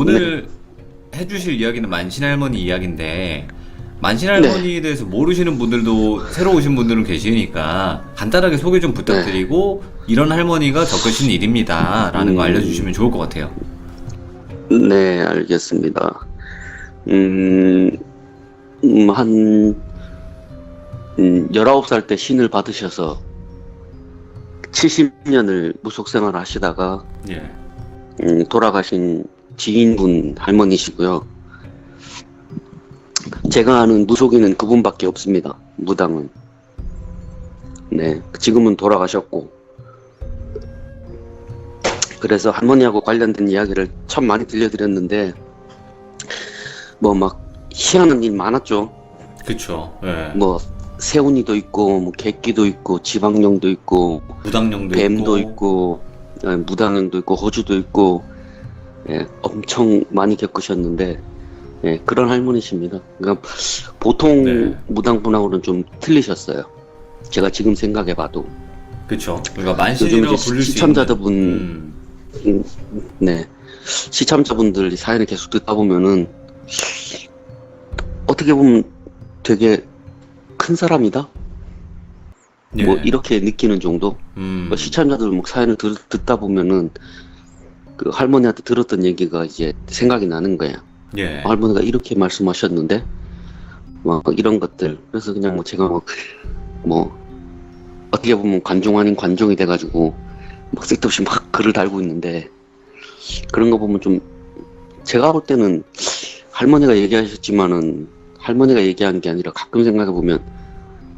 네, 오늘 해주실 이야기는 만신할머니 이야기인데 네, 만신할머니에 대해서 모르시는 분들도 새로 오신 분들은 계시니까 간단하게 소개 좀 네. 부탁드리고 이런 할머니가 겪으신 일입니다 라는 거 음, 알려주시면 좋을 것 같아요. 네, 알겠습니다. 음, 한, 19살 때 신을 받으셔서 70년을 무속 생활을 하시다가, 예. 돌아가신 지인분 할머니시고요. 제가 아는 무속인은 그분밖에 없습니다. 무당은. 네, 지금은 돌아가셨고. 그래서 할머니하고 관련된 이야기를 참 많이 들려드렸는데, 뭐 막 희한한 일 많았죠. 그쵸. 예. 뭐 새우니도 있고 뭐 객기도 있고 지방령도 있고 무당령도 뱀도 있고. 있고 무당령도 있고 호주도 있고 엄청 많이 겪으셨는데 그런 할머니십니다. 그러니까 보통 네. 무당분하고는 좀 틀리셨어요. 제가 지금 생각해봐도 그쵸. 그러니까 요즘 이제 만신이라고 부를 수 있는. 시참자분 음, 네 시참자분들 사연을 계속 듣다 보면은 어떻게 보면 되게 큰 사람이다. 뭐 예. 이렇게 느끼는 정도. 뭐 음. 시청자들 뭐 사연을 듣다 보면은 그 할머니한테 들었던 얘기가 이제 생각이 나는 거야. 예. 할머니가 이렇게 말씀하셨는데 막 이런 것들. 그래서 그냥 뭐 제가 뭐 어떻게 보면 관종 아닌 관종이 돼가지고 막 쓸데없이 막 글을 달고 있는데 그런 거 보면 좀 제가 볼 때는 할머니가 얘기하셨지만은 할머니가 얘기한 게 아니라 가끔 생각해 보면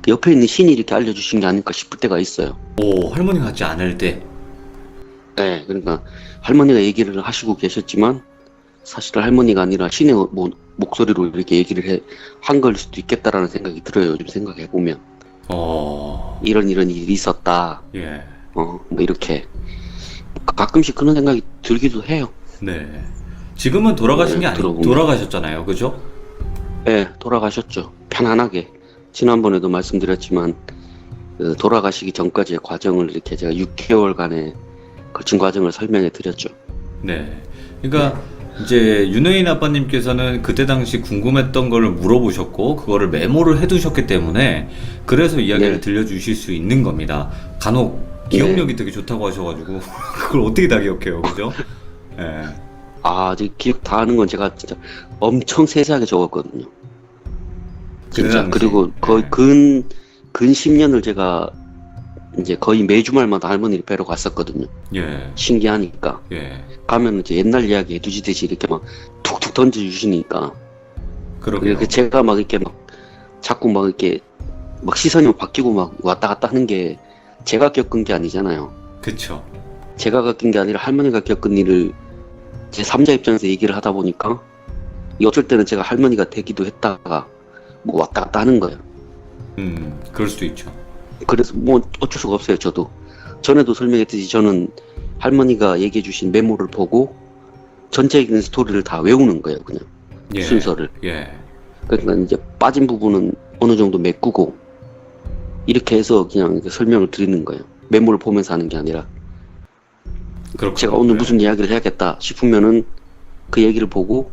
그 옆에 있는 신이 이렇게 알려주신 게 아닐까 싶을 때가 있어요. 오, 할머니 같지 않을 때. 네, 그러니까 할머니가 얘기를 하시고 계셨지만 사실 할머니가 아니라 신의 목소리로 이렇게 한 걸 수도 있겠다라는 생각이 들어요. 요즘 생각해 보면 어. 이런 일이 있었다. 예. 뭐 이렇게 가끔씩 그런 생각이 들기도 해요. 네. 지금은 돌아가신 게 들어보면. 돌아가셨잖아요. 그죠? 네, 돌아가셨죠. 편안하게. 지난번에도 말씀드렸지만 그 돌아가시기 전까지의 과정을 이렇게 제가 6개월간의 거친 과정을 설명해 드렸죠. 네. 네, 그러니까 이제 윤호인 아빠님께서는 그때 당시 궁금했던 거를 물어보셨고 그거를 메모를 해두셨기 때문에 그래서 이야기를 네, 들려주실 수 있는 겁니다. 간혹 네. 기억력이 되게 좋다고 하셔가지고 그걸 어떻게 다 기억해요, 그죠? 예. 아직 기억 다 하는 건 제가 진짜 엄청 세세하게 적었거든요. 그때 진짜. 당시. 그리고 거의 예. 근 10년을 제가 이제 거의 매주말마다 할머니를 뵈러 갔었거든요. 예. 신기하니까. 예. 가면 이제 옛날 이야기 해주시듯이 이렇게 막 툭툭 던져주시니까. 그러게요. 그렇게 제가 막 이렇게 막 자꾸 막 이렇게 막 시선이 바뀌고 막 왔다 갔다 하는 게 제가 겪은 게 아니잖아요. 그쵸. 제가 겪은 게 아니라 할머니가 겪은 일을 제 3자 입장에서 얘기를 하다 보니까 이 어쩔 때는 제가 할머니가 되기도 했다가 뭐 왔다 갔다 하는 거예요. 그럴 수도 있죠. 그래서 뭐 어쩔 수가 없어요. 저도 전에도 설명했듯이 저는 할머니가 얘기해 주신 메모를 보고 전체적인 스토리를 다 외우는 거예요. 그냥 예. 순서를. 예. 그러니까 이제 빠진 부분은 어느 정도 메꾸고 이렇게 해서 그냥 이렇게 설명을 드리는 거예요. 메모를 보면서 하는 게 아니라 제가 그렇군요. 오늘 예. 무슨 이야기를 해야겠다 싶으면은 그 얘기를 보고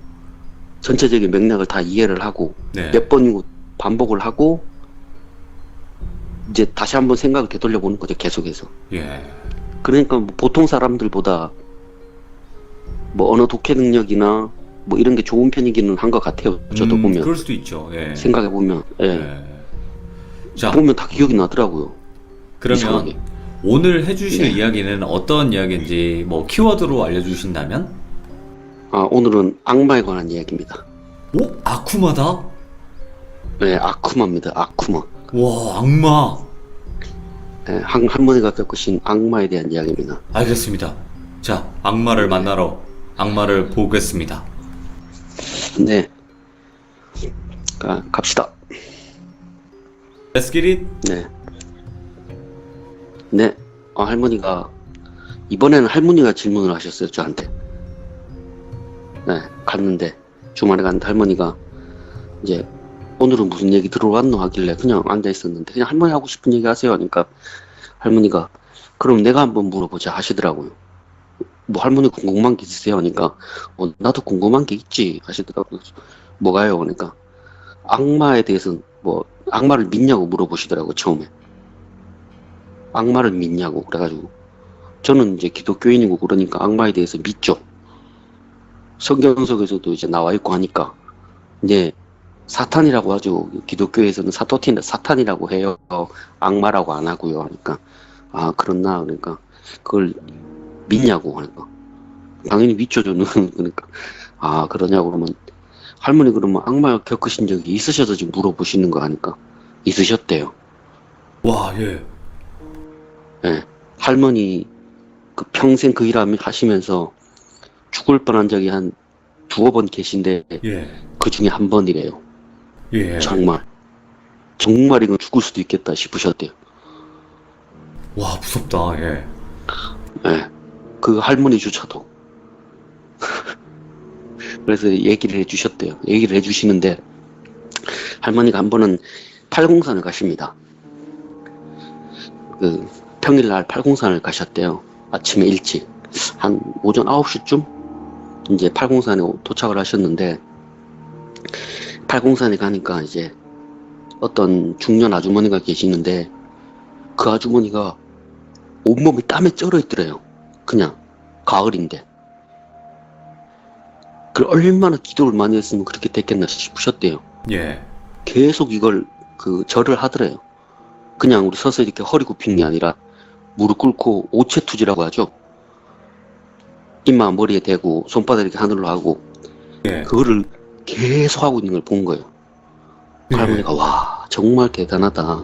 전체적인 맥락을 다 이해를 하고 네. 몇 번이고 반복을 하고 이제 다시 한번 생각을 되돌려 보는 거죠. 계속해서. 예. 그러니까 뭐 보통 사람들보다 뭐 언어 독해 능력이나 뭐 이런 게 좋은 편이기는 한 것 같아요. 저도 보면 그럴 수도 있죠. 예. 생각해 보면 예. 자, 보면 다 기억이 나더라고요. 그러면 이상하게. 오늘 해주실 네. 이야기는 어떤 이야기인지 뭐 키워드로 알려주신다면? 오늘은 악마에 관한 이야기입니다. 오? 아쿠마다? 네, 아쿠마입니다. 아쿠마. 와, 악마. 네, 할머니가 겪으신 악마에 대한 이야기입니다. 알겠습니다. 자, 악마를 만나러 악마를 보겠습니다. 네, 갑시다. Let's get it. 네, 네. 할머니가 이번에는 할머니가 질문을 하셨어요, 저한테. 네, 갔는데 주말에 갔는데 할머니가 이제 오늘은 무슨 얘기 들어왔노 하길래 그냥 앉아 있었는데 그냥 할머니 하고 싶은 얘기 하세요 하니까 할머니가 그럼 내가 한번 물어보자 하시더라고요. 뭐 할머니 궁금한 게 있으세요? 하니까 나도 궁금한 게 있지 하시더라고요. 뭐가요? 그러니까 악마에 대해서는 뭐 악마를 믿냐고 물어보시더라고요. 처음에 악마를 믿냐고. 그래가지고 저는 이제 기독교인이고 그러니까 악마에 대해서 믿죠. 성경 속에서도 이제 나와 있고 하니까 이제 사탄이라고 하죠. 기독교에서는 사탄이라고 해요. 악마라고 안 하고요. 그러니까 아 그렇나. 그러니까 그걸 믿냐고 하니까 당연히 믿죠 저는. 그러니까 아 그러냐고. 그러면 할머니 그러면 악마 겪으신 적이 있으셔서 지금 물어보시는 거 아니까 있으셨대요. 와, 예. 예. 할머니 그 평생 그 일 하시면서 죽을 뻔한 적이 한 두어 번 계신데 예. 그 중에 한 번이래요. 예. 정말 이건 죽을 수도 있겠다 싶으셨대요. 와, 무섭다. 예. 예. 그 할머니조차도. 그래서 얘기를 해주셨대요. 얘기를 해주시는데 할머니가 한 번은 팔공산을 가십니다. 그 평일날 팔공산을 가셨대요. 아침에 일찍 한 오전 9시쯤 이제 팔공산에 도착을 하셨는데 팔공산에 가니까 이제 어떤 중년 아주머니가 계시는데 그 아주머니가 온몸이 땀에 쩔어 있더래요. 그냥 가을인데. 그 얼마나 기도를 많이 했으면 그렇게 됐겠나 싶으셨대요. 예. 계속 이걸 절을 하더래요. 그냥 우리 서서 이렇게 허리 굽힌 게 아니라 무릎 꿇고 오체투지라고 하죠. 입만 머리에 대고 손바닥 이렇게 하늘로 하고 예. 그거를 계속 하고 있는 걸 본 거예요. 예. 할머니가 와 정말 대단하다.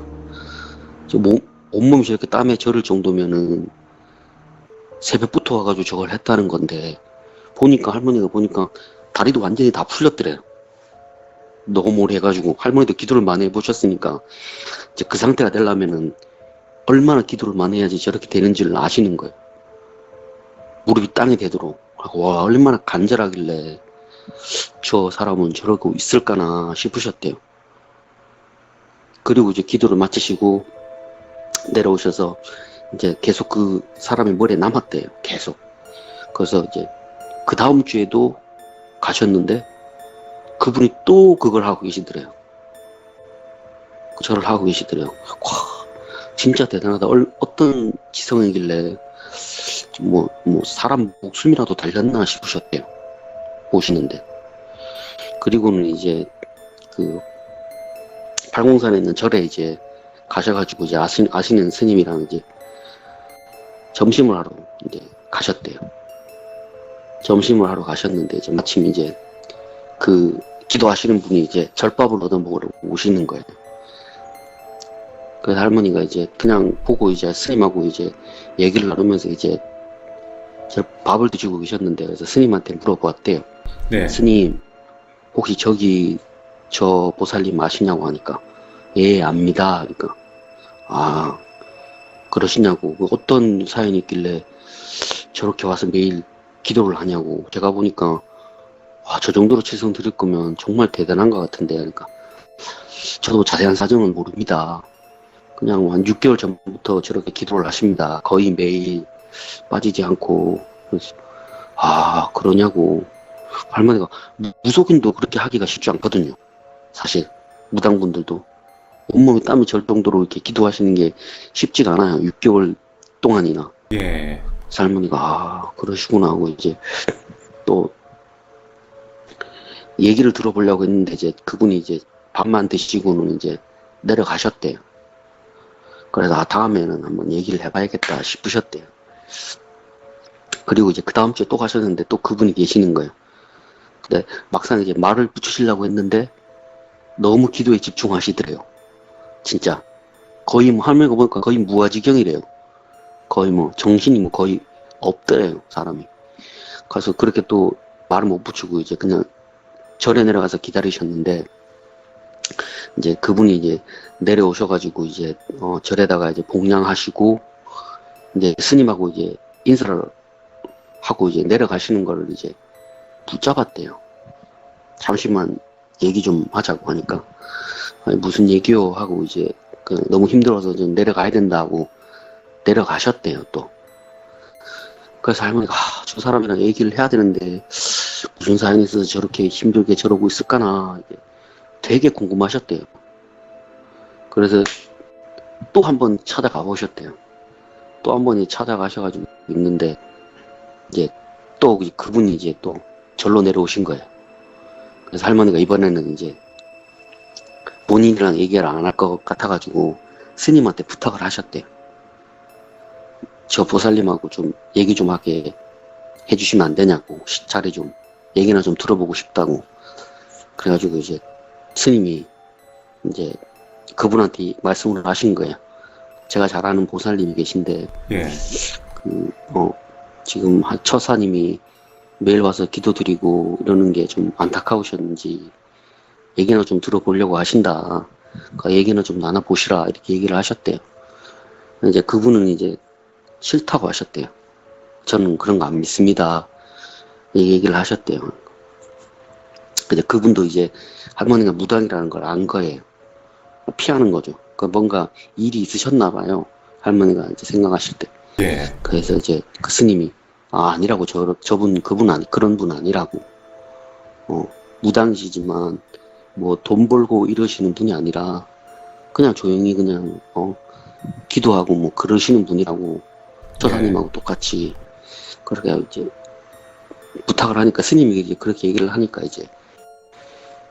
온몸이 저렇게 땀에 절을 정도면은 새벽부터 와가지고 저걸 했다는 건데 할머니가 보니까 다리도 완전히 다 풀렸더래요. 너무 오래 해가지고 할머니도 기도를 많이 해보셨으니까 이제 그 상태가 되려면은 얼마나 기도를 많이 해야지 저렇게 되는지를 아시는 거예요. 무릎이 땅에 대도록. 와 얼마나 간절하길래 저 사람은 저러고 있을까나 싶으셨대요. 그리고 이제 기도를 마치시고 내려오셔서 이제 계속 그 사람의 머리에 남았대요. 계속. 그래서 이제 그 다음 주에도 가셨는데 그분이 또 그걸 하고 계시더래요. 절을 하고 계시더래요. 와, 진짜 대단하다. 어떤 지성이길래 뭐 사람 목숨이라도 달렸나 싶으셨대요. 보시는데. 그리고는 이제 그 팔공산에 있는 절에 이제 가셔가지고 이제 아시는 스님이랑 이제 점심을 하러 이제 가셨대요. 점심을 하러 가셨는데 이제 마침 이제 그 기도하시는 분이 이제 절밥을 얻어먹으러 오시는 거예요. 그래서 할머니가 이제 그냥 보고 이제 스님하고 이제 얘기를 나누면서 이제 밥을 드시고 계셨는데 그래서 스님한테 물어보았대요. 네. 스님 혹시 저기 저 보살님 아시냐고 하니까 예 압니다. 그러니까 아 그러시냐고 어떤 사연이 있길래 저렇게 와서 매일 기도를 하냐고. 제가 보니까 와, 저 정도로 치성 드릴 거면 정말 대단한 것 같은데. 그러니까 저도 자세한 사정은 모릅니다. 그냥 한 6개월 전부터 저렇게 기도를 하십니다. 거의 매일 빠지지 않고. 그래서 아 그러냐고. 할머니가 무속인도 그렇게 하기가 쉽지 않거든요. 사실 무당분들도 온몸이 땀이 절 정도로 이렇게 기도하시는 게 쉽지가 않아요. 6개월 동안이나. 예. 할머니가 아 그러시구나 하고 이제 또 얘기를 들어보려고 했는데 이제 그분이 이제 밥만 드시고는 이제 내려가셨대요. 그래서 아 다음에는 한번 얘기를 해봐야겠다 싶으셨대요. 그리고 이제 그 다음 주에 또 가셨는데 또 그분이 계시는 거예요. 근데 막상 이제 말을 붙이시려고 했는데 너무 기도에 집중하시더래요. 진짜 거의 뭐 할머니가 보니까 거의 무아지경이래요. 거의 뭐 정신이 뭐 거의 없더래요 사람이. 그래서 그렇게 또 말을 못 붙이고 이제 그냥 절에 내려가서 기다리셨는데 이제 그분이 이제 내려오셔가지고 이제 절에다가 이제 봉양하시고 이제 스님하고 이제 인사를 하고 이제 내려가시는 거를 이제 붙잡았대요. 잠시만 얘기 좀 하자고 하니까 아니, 무슨 얘기요 하고 이제 너무 힘들어서 좀 내려가야 된다고 내려가셨대요 또. 그래서 할머니가 저 사람이랑 얘기를 해야 되는데 무슨 사연이 있어서 저렇게 힘들게 저러고 있을까나 되게 궁금하셨대요. 그래서 또 한 번 찾아가 보셨대요. 또 한 번이 찾아가셔가지고 있는데 이제 또 그분이 이제 또 절로 내려오신 거예요. 그래서 할머니가 이번에는 이제 본인이랑 얘기를 안 할 것 같아가지고 스님한테 부탁을 하셨대요. 저 보살님하고 좀 얘기 좀 하게 해주시면 안 되냐고, 자리 좀 얘기나 좀 들어보고 싶다고. 그래가지고 이제 스님이 이제 그분한테 말씀을 하신 거예요. 제가 잘 아는 보살님이 계신데 예. 지금 처사님이 매일 와서 기도드리고 이러는 게 좀 안타까우셨는지 얘기나 좀 들어보려고 하신다. 그러니까 얘기나 좀 나눠보시라 이렇게 얘기를 하셨대요. 이제 그분은 이제 싫다고 하셨대요. 저는 그런 거 안 믿습니다. 이 얘기를 하셨대요. 근데 그분도 이제 할머니가 무당이라는 걸 안 거예요. 피하는 거죠. 그 뭔가 일이 있으셨나 봐요. 할머니가 이제 생각하실 때. 예. 그래서 이제 그 스님이 아니라고 그분 그런 분 아니라고. 무당이시지만 뭐 돈 벌고 이러시는 분이 아니라 그냥 조용히 그냥 기도하고 뭐 그러시는 분이라고. 조사님하고 똑같이 그렇게 이제 부탁을 하니까 스님이 이제 그렇게 얘기를 하니까 이제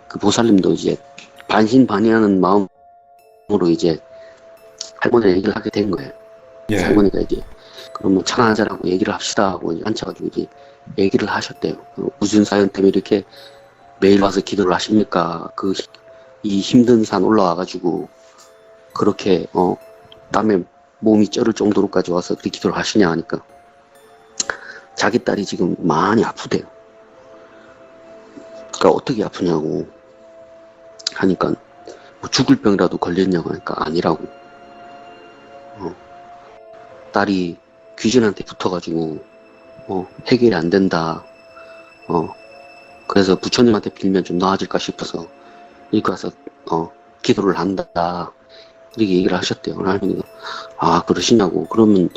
그 보살님도 이제 반신반의하는 마음으로 이제 할머니랑 얘기를 하게 된 거예요. 예. 할머니가 이제 그러면 차 한잔하고 얘기를 합시다 하고 이제 앉혀가지고 이제 얘기를 하셨대요. 무슨 사연 때문에 이렇게 매일 와서 기도를 하십니까? 이 힘든 산 올라와가지고 그렇게 땀에 몸이 쩔을 정도로까지 와서 그렇게 기도를 하시냐 하니까 자기 딸이 지금 많이 아프대요. 그러니까 어떻게 아프냐고 하니까 뭐 죽을 병이라도 걸렸냐고 하니까 아니라고. 딸이 귀신한테 붙어가지고 해결이 안 된다. 그래서 부처님한테 빌면 좀 나아질까 싶어서 이렇게 와서 기도를 한다. 이렇게 얘기를 하셨대요. 할머니가 그러시냐고. 그러면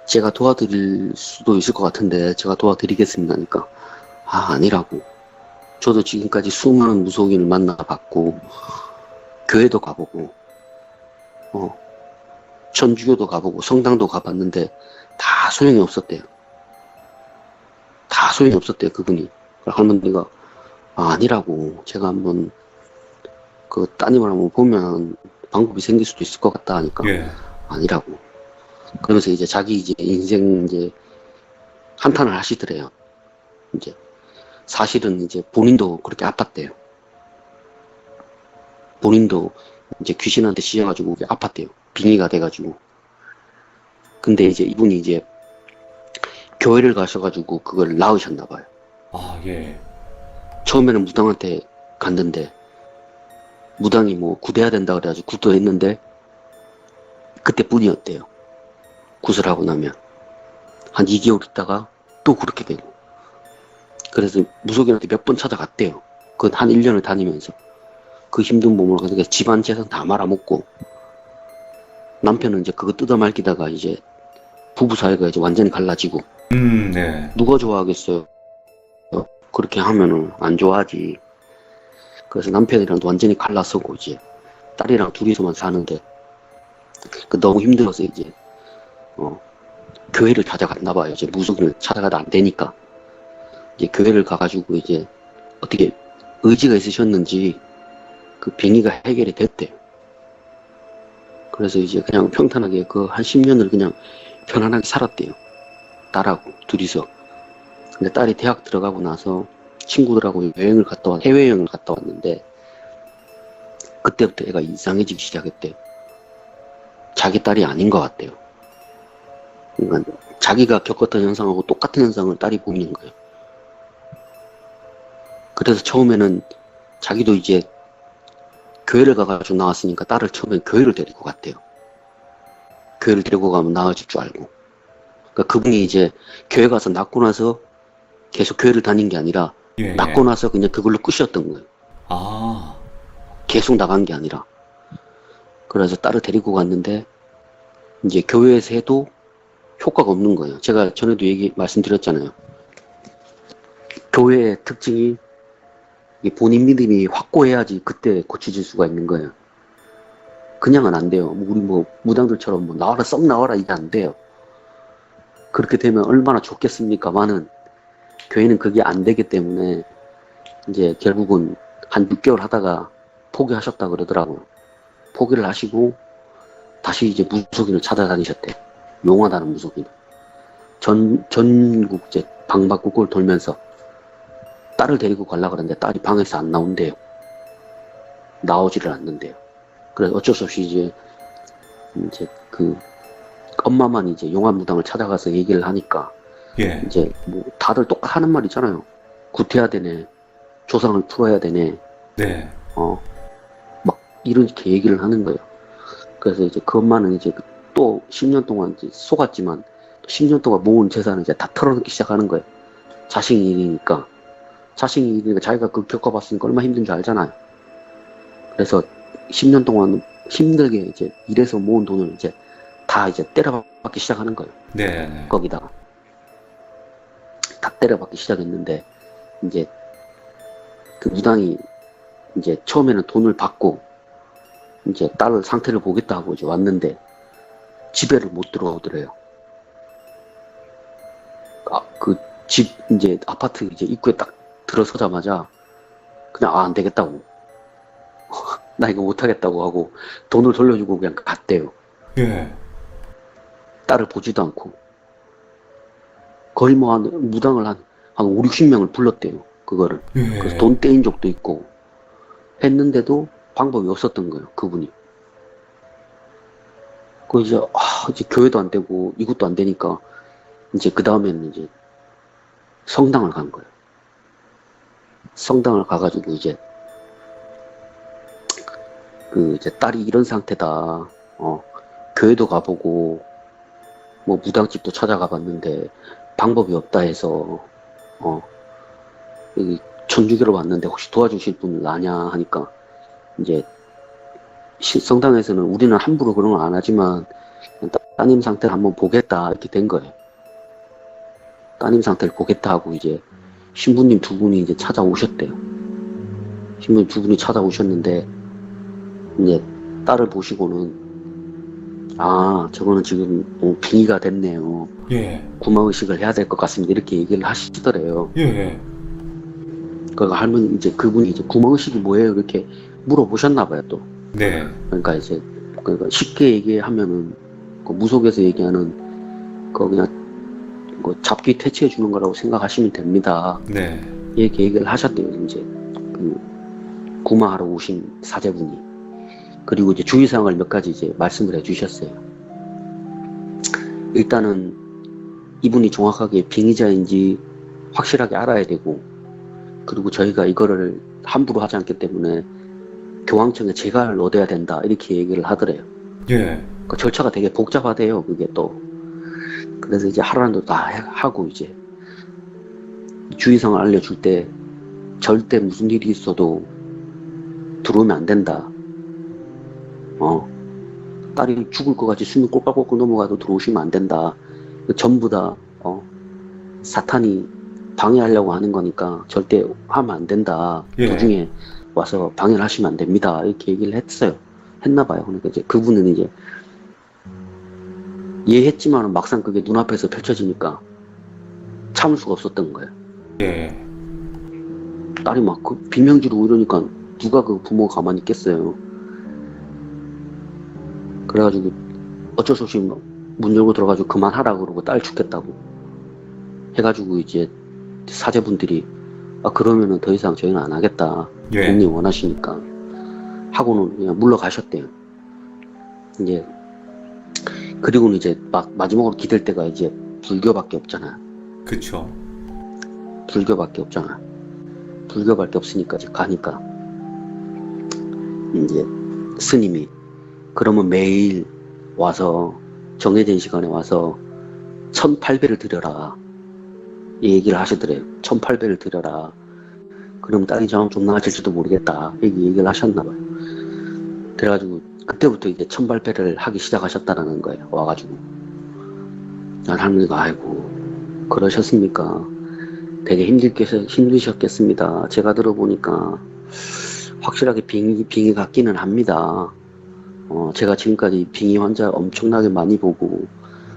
제가 도와드릴 수도 있을 것 같은데 제가 도와드리겠습니다 하니까 아니라고. 저도 지금까지 수많은 무속인을 만나봤고 교회도 가보고 천주교도 가보고 성당도 가봤는데 다 소용이 없었대요. 다 소용이 없었대요. 그분이. 할머니가 아니라고. 제가 한번 그 따님을 한번 보면 방법이 생길 수도 있을 것 같다 하니까 예. 아니라고. 그러면서 이제 자기 이제 인생 이제 한탄을 하시더래요. 이제 사실은 이제 본인도 그렇게 아팠대요. 본인도 이제 귀신한테 씌여가지고 아팠대요. 빙의가 돼가지고. 근데 이제 이분이 이제 교회를 가셔가지고 그걸 낳으셨나봐요. 예. 처음에는 무당한테 갔는데 무당이 뭐 구대해야 된다 그래가지고 구도했는데 그때뿐이었대요. 구슬하고 나면 한 2개월 있다가 또 그렇게 되고. 그래서 무속인한테 몇 번 찾아갔대요. 그건 한 1년을 다니면서 그 힘든 몸을 그러니까 집안 재산 다 말아먹고 남편은 이제 그거 뜯어말기다가 이제 부부 사이가 이제 완전히 갈라지고. 네. 누가 좋아하겠어요? 그렇게 하면은 안 좋아하지. 그래서 남편이랑도 완전히 갈라서고 이제 딸이랑 둘이서만 사는데 너무 힘들어서 이제 교회를 찾아갔나 봐요. 이제 무속인을 찾아가도 안 되니까 이제 교회를 가가지고 이제 어떻게 의지가 있으셨는지 그 병이가 해결이 됐대요. 그래서 이제 그냥 평탄하게 그 한 10년을 그냥 편안하게 살았대요. 딸하고 둘이서. 근데 딸이 대학 들어가고 나서 친구들하고 해외여행을 갔다 왔는데 그때부터 애가 이상해지기 시작했대요. 자기 딸이 아닌 것 같대요. 그러니까 자기가 겪었던 현상하고 똑같은 현상을 딸이 보이는 거예요. 그래서 처음에는 자기도 이제 교회를 가가지고 나왔으니까 딸을 처음엔 교회를 데리고 갔대요. 교회를 데리고 가면 나아질 줄 알고. 그러니까 그분이 이제 교회 가서 낳고 나서 계속 교회를 다닌 게 아니라 낳고 나서 그냥 그걸로 끝이었던 거예요. 계속 나간 게 아니라. 그래서 딸을 데리고 갔는데 이제 교회에서 해도 효과가 없는 거예요. 제가 전에도 말씀드렸잖아요. 교회의 특징이 이게 본인 믿음이 확고해야지 그때 고쳐질 수가 있는 거예요. 그냥은 안 돼요. 우리 뭐 무당들처럼 뭐 나와라 썩 나와라 이게 안 돼요. 그렇게 되면 얼마나 좋겠습니까만은 교회는 그게 안 되기 때문에 이제 결국은 한 6개월 하다가 포기하셨다 그러더라고요. 포기를 하시고 다시 이제 무속인을 찾아다니셨대. 용하다는 무속인. 전국 이제 방방곡곡을 돌면서 딸을 데리고 가려고 그러는데 딸이 방에서 안 나온대요. 나오지를 않는데요. 그래서 어쩔 수 없이 이제 그 엄마만 이제 용화무당을 찾아가서 얘기를 하니까 예. 이제 뭐 다들 똑같이 하는 말 있잖아요. 구태야 되네. 조상을 풀어야 되네. 네. 막 이렇게 얘기를 하는 거예요. 그래서 이제 그 엄마는 이제 또 10년 동안 이제 속았지만 10년 동안 모은 재산을 이제 다 털어놓기 시작하는 거예요. 자식 일이니까. 자식 일이니까 자기가 그거 겪어봤으니까 얼마나 힘든 줄 알잖아요. 그래서 10년 동안 힘들게 이제 일해서 모은 돈을 이제 다 이제 때려박기 시작하는 거예요. 네. 거기다가. 다 때려박기 시작했는데, 이제 그 무당이 이제 처음에는 돈을 받고, 이제 딸 상태를 보겠다고 이제 왔는데, 집에를 못 들어오더래요. 그 집, 이제 아파트 이제 입구에 딱 들어서자마자, 그냥 안 되겠다고. 나 이거 못하겠다고 하고, 돈을 돌려주고 그냥 갔대요. 예. 딸을 보지도 않고. 거의 뭐 무당을 한 5, 60명을 불렀대요. 그거를. 예. 그래서 돈 떼인 적도 있고 했는데도 방법이 없었던 거예요. 그분이. 그 이제 교회도 안 되고 이것도 안 되니까 이제 그 다음에는 이제 성당을 간 거예요. 성당을 가가지고 이제 이제 딸이 이런 상태다. 교회도 가보고 뭐 무당집도 찾아가 봤는데 방법이 없다 해서 여기 천주교로 왔는데 혹시 도와주실 분 아냐 하니까 이제 성당에서는 우리는 함부로 그런 건 안 하지만 따님 상태를 한번 보겠다 이렇게 된 거예요. 따님 상태를 보겠다 하고 이제 신부님 두 분이 이제 찾아오셨대요. 신부님 두 분이 찾아오셨는데 이제 딸을 보시고는 저거는 지금 빙의가 됐네요. 예. 구마의식을 해야 될 것 같습니다. 이렇게 얘기를 하시더래요. 예. 그 할머니 이제 그분이 이제 구마의식이 뭐예요? 이렇게 물어보셨나봐요 또. 네. 그러니까 이제 쉽게 얘기하면은 그 무속에서 얘기하는 그 그냥 잡기 퇴치해 주는 거라고 생각하시면 됩니다. 네. 이렇게 얘기를 하셨대요. 이제 그 구마하러 오신 사제분이. 그리고 이제 주의사항을 몇 가지 이제 말씀을 해주셨어요. 일단은 이분이 정확하게 빙의자인지 확실하게 알아야 되고, 그리고 저희가 이거를 함부로 하지 않기 때문에 교황청에 재가를 얻어야 된다 이렇게 얘기를 하더래요. 예. 그 절차가 되게 복잡하대요. 그게 또. 그래서 이제 하라는 대로 다 하고 이제 주의사항을 알려줄 때 절대 무슨 일이 있어도 들어오면 안 된다. 딸이 죽을 것 같이 숨이 꼴깍꼴깍 넘어가도 들어오시면 안 된다. 전부 다 사탄이 방해하려고 하는 거니까 절대 하면 안 된다. 예. 도중에 와서 방해를 하시면 안 됩니다. 이렇게 얘기를 했어요. 했나 봐요. 그러니까 이제 그분은 이제 이해했지만 막상 그게 눈앞에서 펼쳐지니까 참을 수가 없었던 거예요. 예. 딸이 막 비명 지르고 이러니까 누가 그 부모가 가만히 있겠어요. 그래가지고 어쩔 수 없이 문 열고 들어가지고 그만하라 그러고 딸 죽겠다고 해가지고 이제 사제분들이 그러면은 더 이상 저희는 안 하겠다. 예. 본인이 원하시니까 하고는 그냥 물러가셨대요. 이제 그리고는 이제 막 마지막으로 기댈 때가 이제 불교밖에 없잖아. 그쵸. 불교밖에 없잖아. 불교밖에 없으니까 이제 가니까 이제 스님이 그러면 매일 와서 정해진 시간에 와서 1800을 드려라 이 얘기를 하시더래요. 1800을 드려라. 그럼 딸이 좀 나아질지도 모르겠다 이렇게 얘기를 하셨나봐요. 그래가지고 그때부터 이제 1800을 하기 시작하셨다는 거예요. 와가지고 할머니가 아이고 그러셨습니까? 되게 힘드셨겠습니다. 제가 들어보니까 확실하게 빙의 같기는 합니다. 제가 지금까지 빙의 환자 엄청나게 많이 보고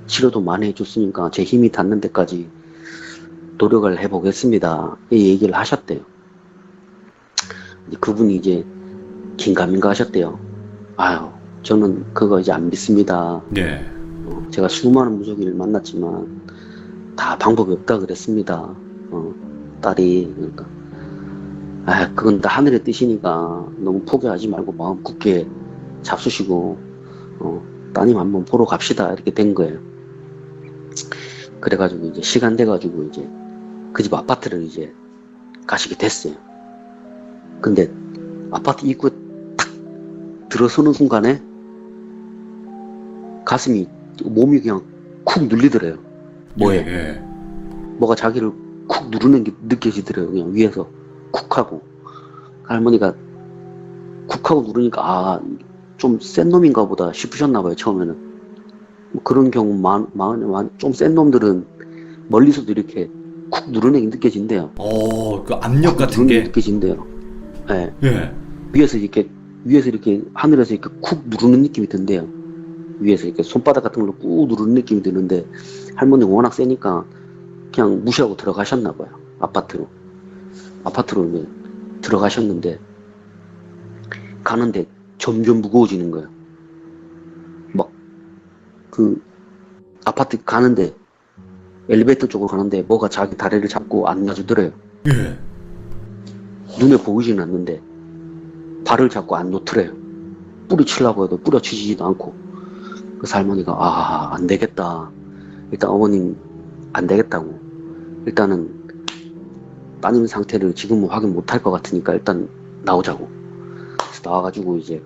치료도 많이 해줬으니까 제 힘이 닿는 데까지 노력을 해보겠습니다. 이 얘기를 하셨대요. 그분이 이제 긴가민가 하셨대요. 아유, 저는 그거 이제 안 믿습니다. 네. 제가 수많은 무속인을 만났지만 다 방법이 없다 그랬습니다. 딸이. 그러니까 그건 다 하늘의 뜻이니까 너무 포기하지 말고 마음 굳게 잡수시고 따님 한번 보러 갑시다 이렇게 된 거예요. 그래가지고 이제 시간 돼가지고 이제 그 집 아파트를 이제 가시게 됐어요. 근데 아파트 입구에 탁 들어서는 순간에 가슴이 몸이 그냥 쿡 눌리더래요. 뭐에 예. 뭐가 자기를 쿡 누르는 게 느껴지더래요. 그냥 위에서 쿡하고. 할머니가 쿡하고 누르니까 좀 센 놈인가 보다 싶으셨나봐요. 처음에는 뭐 그런 경우 좀 센 놈들은 멀리서도 이렇게 쿡 누르는 게 느껴진대요. 그 압력 같은 게 느껴진대요. 네. 예. 위에서 이렇게 하늘에서 이렇게 쿡 누르는 느낌이 든대요. 위에서 이렇게 손바닥 같은 걸로 꾹 누르는 느낌이 드는데 할머니가 워낙 세니까 그냥 무시하고 들어가셨나봐요. 아파트로 이제 들어가셨는데 가는데 점점 무거워지는 거예요. 막 그 아파트 가는데 엘리베이터 쪽으로 가는데 뭐가 자기 다리를 잡고 안 놔주더래요. 예. 눈에 보이지는 않는데 발을 잡고 안 놓더래요. 뿌리치려고 해도 뿌려치지도 않고. 그래서 할머니가 안 되겠다. 일단 어머님 안 되겠다고. 일단은 따님 상태를 지금은 확인 못할 것 같으니까 일단 나오자고. 그래서 나와가지고 이제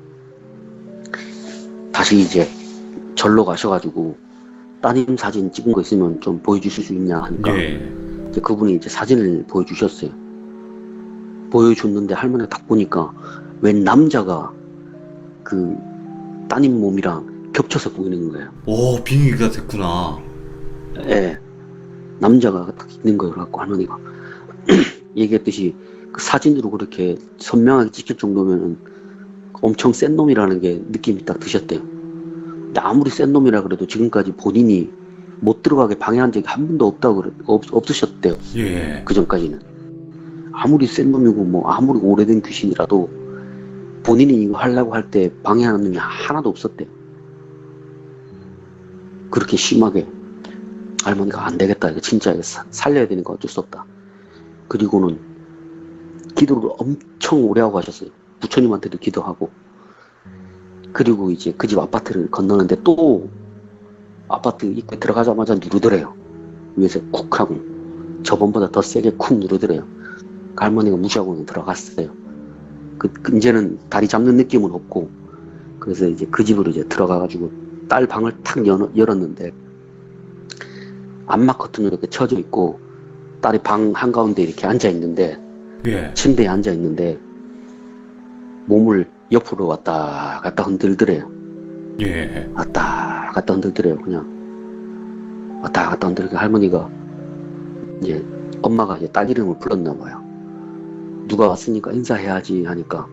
다시 이제 절로 가셔가지고 따님 사진 찍은 거 있으면 좀 보여주실 수 있냐 하니까 이제 그분이 이제 사진을 보여주셨어요. 보여줬는데 할머니가 딱 보니까 웬 남자가 그 따님 몸이랑 겹쳐서 보이는 거예요. 오, 빙의가 됐구나. 예. 남자가 딱 있는 거예요. 그래갖고 할머니가 얘기했듯이 그 사진으로 그렇게 선명하게 찍힐 정도면 엄청 센 놈이라는 게 느낌이 딱 드셨대요. 근데 아무리 센 놈이라 그래도 지금까지 본인이 못 들어가게 방해한 적이 한 번도 없으셨대요. 예. 그 전까지는. 아무리 센 놈이고 뭐 아무리 오래된 귀신이라도 본인이 이거 하려고 할 때 방해하는 놈이 하나도 없었대요. 그렇게 심하게 할머니가 안 되겠다. 이거 진짜 살려야 되니까 어쩔 수 없다. 그리고는 기도를 엄청 오래 하고 하셨어요. 부처님한테도 기도하고. 그리고 이제 그 집 아파트를 건너는데 또 아파트 입구에 들어가자마자 누르더래요. 위에서 쿡 하고. 저번보다 더 세게 쿡 누르더래요. 할머니가 무시하고는 들어갔어요. 이제는 다리 잡는 느낌은 없고. 그래서 이제 그 집으로 이제 들어가가지고 딸 방을 탁 열었는데 암막 커튼으로 이렇게 쳐져 있고 딸이 방 한가운데 이렇게 앉아 있는데 침대에 앉아 있는데 몸을 옆으로 왔다 갔다 흔들더래요. 왔다 갔다 흔들더래요. 그냥 왔다 갔다 흔들니까 할머니가 이제 엄마가 이제 딸 이름을 불렀나 봐요. 누가 왔으니까 인사해야지 하니까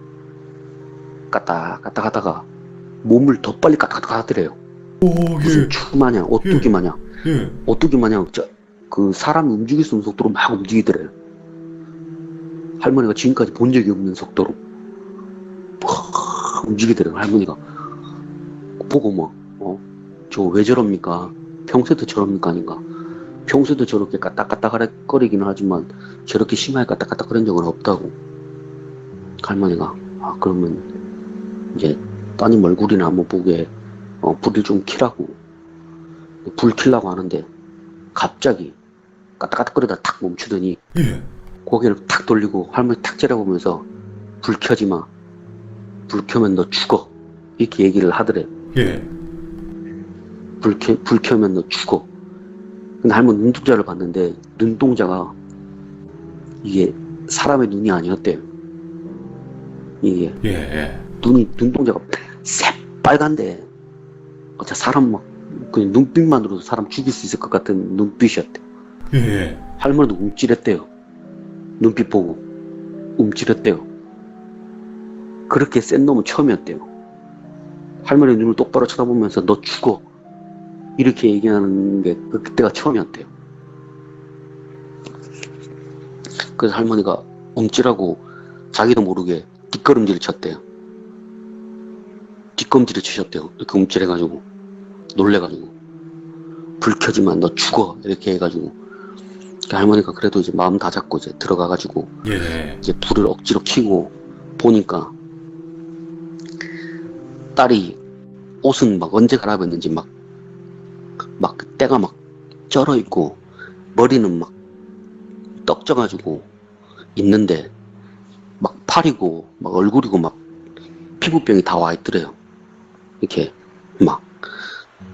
갔다 가다가 몸을 더 빨리 갔다 가더래요. 무슨 추 마냥 오뚜기 마냥 오뚜기 마냥 그 사람이 움직일 수 있는 속도로 막 움직이더래요. 할머니가 지금까지 본 적이 없는 속도로 움직이더래요. 할머니가 보고 뭐 저 왜 저럽니까? 평소에도 저럽니까? 아닌가? 평소에도 저렇게 까딱까딱거리기는 하지만 저렇게 심하게 까딱까딱거린 적은 없다고. 할머니가 그러면 이제 따님 얼굴이나 한번 보게 불을 좀 켜라고. 불 켜려고 하는데 갑자기 까딱까딱거리다 탁 멈추더니 고개를 탁 돌리고 할머니 탁 째려보면서 불 켜지 마. 불 켜면 너 죽어. 이렇게 얘기를 하더래. 불 켜면 너 죽어. 근데 할머니 눈동자를 봤는데 눈동자가 이게 사람의 눈이 아니었대요. 이게 눈동자가 새빨간데 사람 막 그냥 눈빛만으로도 사람 죽일 수 있을 것 같은 눈빛이었대. 할머니도 움찔했대요. 눈빛 보고 움찔했대요. 그렇게 센 놈은 처음이었대요. 할머니 눈을 똑바로 쳐다보면서 너 죽어 이렇게 얘기하는 게 그때가 처음이었대요. 그래서 할머니가 움찔하고 자기도 모르게 뒷걸음질을 쳤대요. 뒷걸음질을 치셨대요. 이렇게 움찔해가지고 놀래가지고 불 켜지만 너 죽어 이렇게 해가지고 할머니가 그래도 이제 마음 다 잡고 이제 들어가가지고 예. 이제 불을 억지로 켜고 보니까 딸이 옷은 막 언제 갈아입었는지 막 때가 막 쩔어 있고 머리는 막 떡져가지고 있는데 막 팔이고 막 얼굴이고 막 피부병이 다 와 있더래요. 이렇게 막.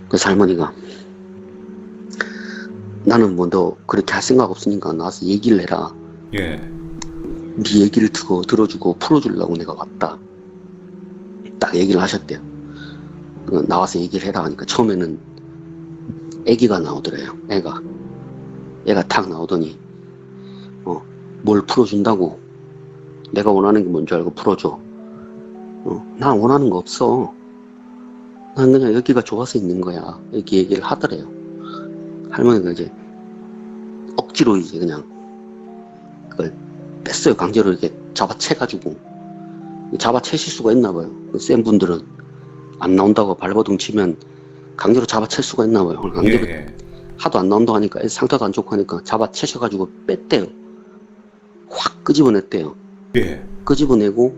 그래서 할머니가 나는 뭐 너 그렇게 할 생각 없으니까 나와서 얘기를 해라. 예. 네 얘기를 들어주고 풀어주려고 내가 왔다. 딱 얘기를 하셨대요. 나와서 얘기를 해라 하니까 처음에는 애기가 나오더래요. 애가 탁 나오더니 뭘 풀어준다고 내가 원하는 게 뭔지 알고 풀어줘. 나 원하는 거 없어. 난 그냥 여기가 좋아서 있는 거야. 이렇게 얘기를 하더래요. 할머니가 이제 억지로 이제 그냥 그걸 뺐어요. 강제로 이렇게 잡아채가지고. 잡아채실 수가 있나 봐요. 센 분들은 안 나온다고 발버둥 치면 강제로 잡아챌 수가 있나 봐요. 강제로 예. 하도 안 나온다고 하니까 상태도 안 좋고 하니까 잡아채셔가지고 뺐대요. 확 끄집어냈대요. 예. 끄집어내고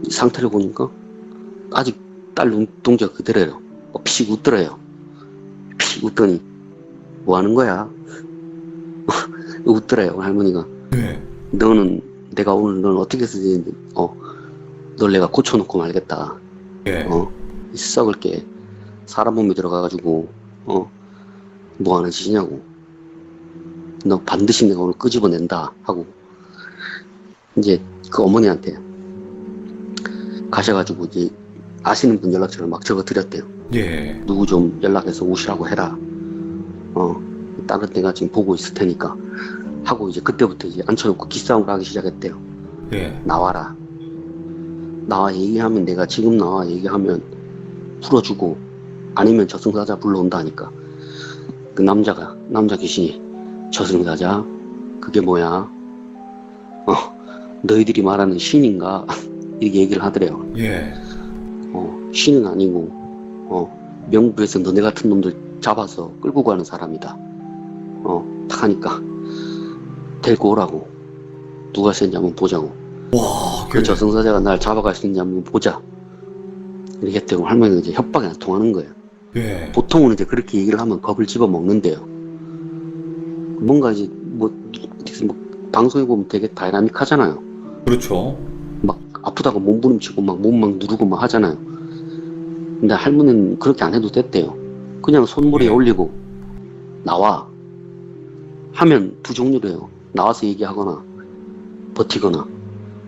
이 상태를 보니까 아직 딸 눈동자가 그대로예요. 픽 웃더래요. 픽 웃더니 뭐 하는 거야? 웃더래요. 할머니가. 예. 내가 오늘 넌 어떻게 쓰지? 널 내가 고쳐놓고 말겠다. 예. 이 썩을 게 사람 몸에 들어가가지고 뭐 하는 짓이냐고. 너 반드시 내가 오늘 끄집어낸다 하고 이제 그 어머니한테 가셔가지고 이제 아시는 분 연락처를 막 적어드렸대요. 예. 누구 좀 연락해서 오시라고 해라. 다른 데가 지금 보고 있을 테니까 하고 이제 그때부터 이제 앉혀놓고 기싸움을 하기 시작했대요. 예. 나와라. 나와 얘기하면 내가 지금 나와 얘기하면 풀어주고 아니면 저승사자 불러온다 하니까 그 남자 귀신이 저승사자 그게 뭐야? 너희들이 말하는 신인가? 이렇게 얘기를 하더래요. 예. 신은 아니고 명부에서 너네 같은 놈들 잡아서 끌고 가는 사람이다. 탁 하니까 데리고 오라고. 누가 센지 한번 보자고. 와. 그 저승사자가 날 잡아갈 수 있는지 한번 보자. 이렇게 했대고 할머니가 이제 협박이 안 통하는 거예요. 예. 보통은 이제 그렇게 얘기를 하면 겁을 집어 먹는데요. 뭔가 이제 뭐 방송에 보면 되게 다이나믹하잖아요. 그렇죠. 막 아프다고 몸부림치고 막 몸 막 누르고 막 하잖아요. 근데 할머니는 그렇게 안 해도 됐대요. 그냥 손머리에 올리고 나와 하면 두 종류로 해요. 나와서 얘기하거나 버티거나.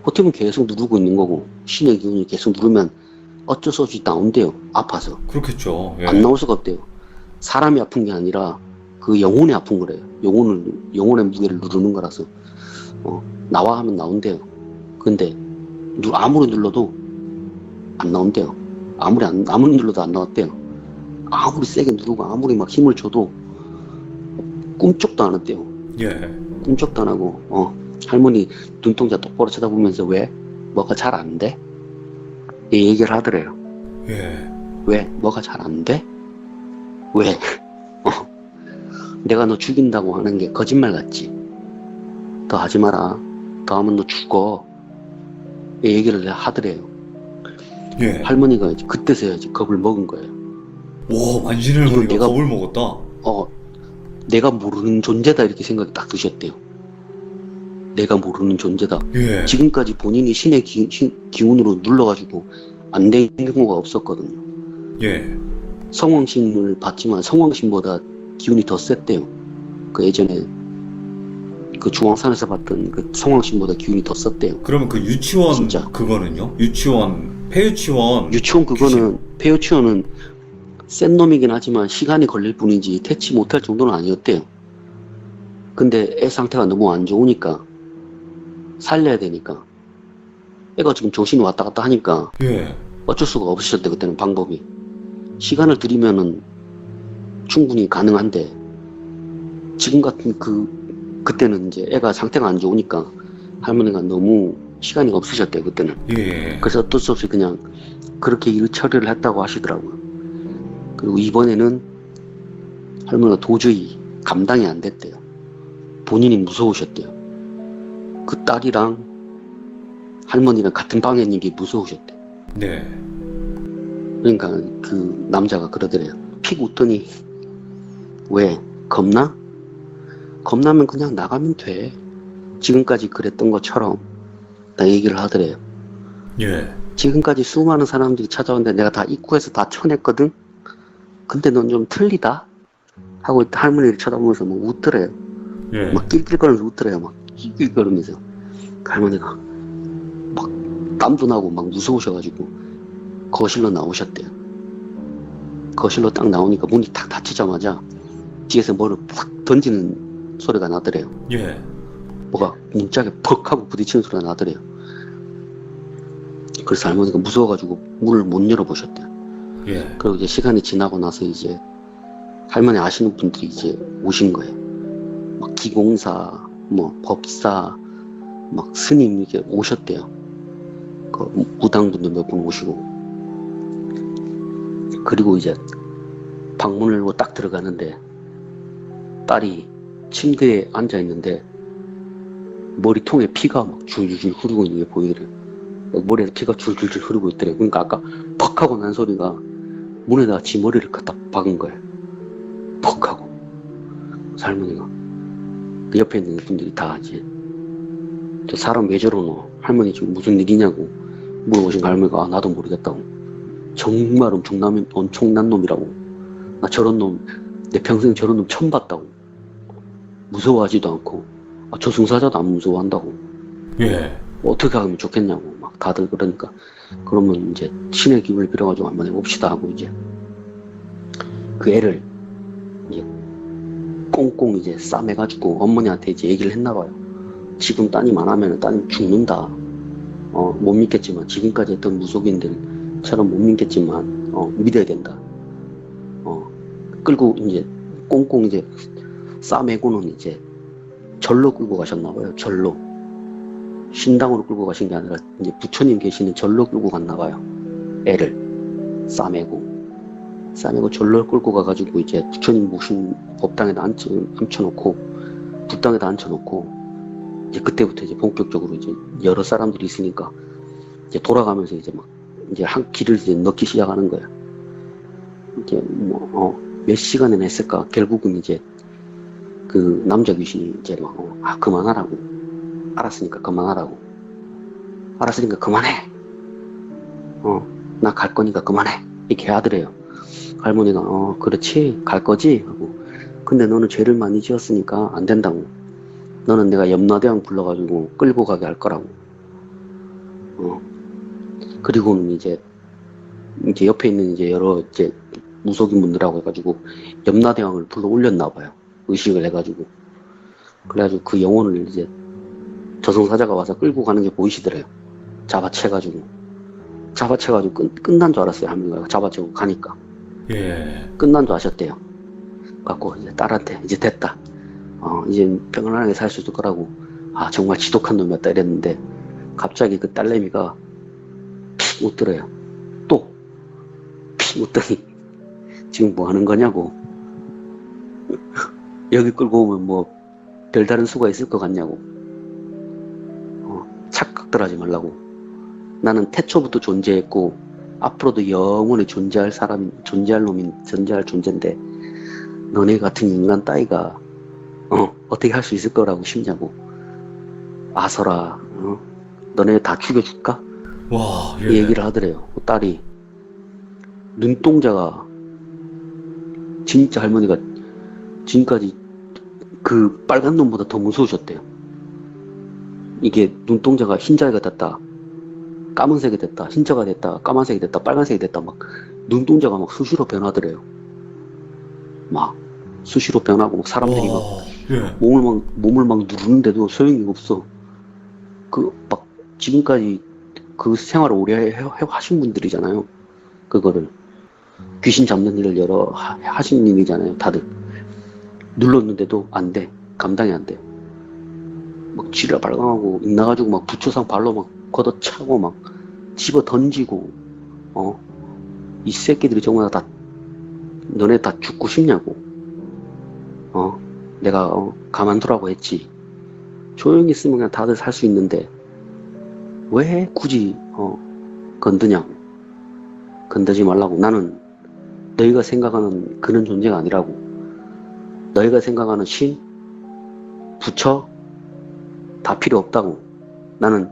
버티면 계속 누르고 있는 거고 신의 기운이 계속 누르면 어쩔 수 없이 나온대요. 아파서. 그렇겠죠. 예. 안 나올 수가 없대요. 사람이 아픈 게 아니라 그 영혼이 아픈 거래요. 영혼의 무게를 누르는 거라서 나와 하면 나온대요. 근데 아무리 눌러도 안 나온대요. 아무리 눌러도 안 나왔대요. 아무리 세게 누르고 아무리 막 힘을 줘도 꿈쩍도 안 했대요. 예. 꿈쩍도 안 하고 할머니 눈동자 똑바로 쳐다보면서 왜? 뭐가 잘 안 돼? 이 얘기를 하더래요. 예. 왜? 뭐가 잘 안 돼? 왜? 내가 너 죽인다고 하는 게 거짓말 같지? 더 하지 마라. 더 하면 너 죽어. 이 얘기를 하더래요. 예. 할머니가 이제 그때서야 이제 겁을 먹은 거예요. 와, 만신을 이건 보니까 겁을 먹었다. 내가 모르는 존재다 이렇게 생각이 딱 드셨대요. 내가 모르는 존재다. 예. 지금까지 본인이 신의 기운으로 눌러가지고 안 된 경우가 없었거든요. 예. 성왕신을 봤지만 성왕신보다 기운이 더 셌대요. 그 예전에 그 중앙산에서 봤던 그 성왕신보다 기운이 더 셌대요. 그러면 그 유치원 진짜. 그거는요? 폐유치원. 유치원 그거는 폐유치원은 센 놈이긴 하지만 시간이 걸릴 뿐이지 퇴치 못할 정도는 아니었대요. 근데 애 상태가 너무 안 좋으니까 살려야 되니까 애가 지금 정신이 왔다 갔다 하니까 예. 어쩔 수가 없으셨대. 그때는 방법이 시간을 들이면은 충분히 가능한데 지금 같은 그때는 이제 애가 상태가 안 좋으니까 할머니가 너무 시간이 없으셨대요. 그때는. 예. 그래서 어쩔 수 없이 그냥 그렇게 일 처리를 했다고 하시더라고요. 그리고 이번에는 할머니가 도저히 감당이 안 됐대요. 본인이 무서우셨대요. 그 딸이랑 할머니랑 같은 방에 있는 게 무서우셨대요. 네. 그러니까 그 남자가 그러더래요. 픽 웃더니 왜? 겁나? 겁나면 그냥 나가면 돼. 지금까지 그랬던 것처럼 나 얘기를 하더래요. 예. 지금까지 수많은 사람들이 찾아오는데 내가 다 입구에서 다 쳐냈거든? 근데 넌 좀 틀리다? 하고 할머니를 쳐다보면서 막 웃더래요. 예. 막 낄낄거리면서 웃더래요. 막 낄낄거리면서. 그 할머니가 막 땀도 나고 막 무서우셔가지고 거실로 나오셨대요. 거실로 딱 나오니까 문이 탁 닫히자마자 뒤에서 뭐를 팍 던지는 소리가 나더래요. 예. 뭐가 문짝에 퍽 하고 부딪히는 소리가 나더래요. 그래서 할머니가 무서워가지고 문을 못 열어보셨대요. 예. 그리고 이제 시간이 지나고 나서 이제 할머니 아시는 분들이 이제 오신 거예요. 막 기공사, 뭐 법사, 막 스님 이렇게 오셨대요. 그 무당분들 몇 분 오시고. 그리고 이제 방문을 열고 딱 들어가는데 딸이 침대에 앉아 있는데 머리통에 피가 막 줄줄줄 흐르고 있는 게 보이더래요. 머리에서 피가 줄줄줄 흐르고 있더래요. 그러니까 아까 퍽 하고 난 소리가 문에다가 지 머리를 갖다 박은 거예요. 퍽 하고. 그래서 할머니가 그 옆에 있는 분들이 다 이제 저 사람 왜 저러노? 할머니 지금 무슨 일이냐고 물어보신 할머니가 아, 나도 모르겠다고. 정말 엄청난 놈이라고. 나 저런 놈 내 평생 저런 놈 처음 봤다고. 무서워하지도 않고 아, 저승사자도 안 무서워한다고. 예. 어떻게 하면 좋겠냐고 막 다들 그러니까 그러면 이제 신의 기운을 빌어가지고 한번 해봅시다 하고 이제 그 애를 이제 꽁꽁 이제 싸매가지고 어머니한테 이제 얘기를 했나봐요. 지금 따님 안 하면 따님 죽는다. 못 믿겠지만 지금까지 했던 무속인들처럼 못 믿겠지만 믿어야 된다. 끌고 이제 꽁꽁 이제 싸매고는 이제 절로 끌고 가셨나봐요. 절로. 신당으로 끌고 가신 게 아니라 이제 부처님 계시는 절로 끌고 갔나봐요. 애를 싸매고 절로 끌고 가가지고 이제 부처님 모신 법당에다 앉혀놓고 불당에다 앉혀놓고 이제 그때부터 이제 본격적으로 이제 여러 사람들이 있으니까 이제 돌아가면서 이제 막 이제 한 길을 이제 넣기 시작하는 거예요. 이제 몇 시간이나 했을까? 결국은 이제 그 남자 귀신이 이제 막 그만하라고. 알았으니까 그만하라고. 알았으니까 그만해. 나 갈 거니까 그만해. 이렇게 하더래요. 할머니가 그렇지 갈 거지 하고. 근데 너는 죄를 많이 지었으니까 안 된다고. 너는 내가 염라대왕 불러가지고 끌고 가게 할 거라고. 그리고는 이제 옆에 있는 이제 여러 이제 무속인 분들하고 해가지고 염라대왕을 불러 올렸나 봐요. 의식을 해가지고. 그래가지고 그 영혼을 이제 저승사자가 와서 끌고 가는 게 보이시더래요. 잡아채가지고 끝난 줄 알았어요. 할머니가 잡아채고 가니까. 예. 끝난 줄 아셨대요. 갖고 이제 딸한테 이제 됐다. 이제 평안하게 살 수 있을 거라고. 아 정말 지독한 놈이었다 이랬는데 갑자기 그 딸내미가 픽 웃더래요. 또 픽 웃더니 지금 뭐 하는 거냐고. 여기 끌고 오면 뭐 별다른 수가 있을 것 같냐고. 착각들 하지 말라고. 나는 태초부터 존재했고 앞으로도 영원히 존재할 존재인데 너네 같은 인간 따위가 어떻게 할 수 있을 거라고 싶냐고. 아서라. 너네 다 죽여줄까? 와. 이 얘기를 하더래요. 딸이. 눈동자가 진짜 할머니가 지금까지 그 빨간 놈보다 더 무서우셨대요. 이게 눈동자가 흰자가 됐다, 까만색이 됐다, 흰자가 됐다, 까만색이 됐다, 빨간색이 됐다, 막 눈동자가 막 수시로 변하더래요. 막 수시로 변하고 막 사람들이 막 예. 몸을 막 누르는데도 소용이 없어. 그 막 지금까지 그 생활을 오래 하신 분들이잖아요. 그거를 귀신 잡는 일을 하신 님이잖아요. 다들 눌렀는데도 안 돼. 감당이 안 돼. 막 지뢰 발광하고 있나가지고 막 부초상 발로 막 걷어차고 막 집어 던지고 이 새끼들이 정말 다 너네 다 죽고 싶냐고. 내가 가만두라고 했지. 조용히 있으면 그냥 다들 살 수 있는데 왜 굳이 건드냐고. 건드지 말라고. 나는 너희가 생각하는 그런 존재가 아니라고. 너희가 생각하는 신, 부처 다 필요 없다고. 나는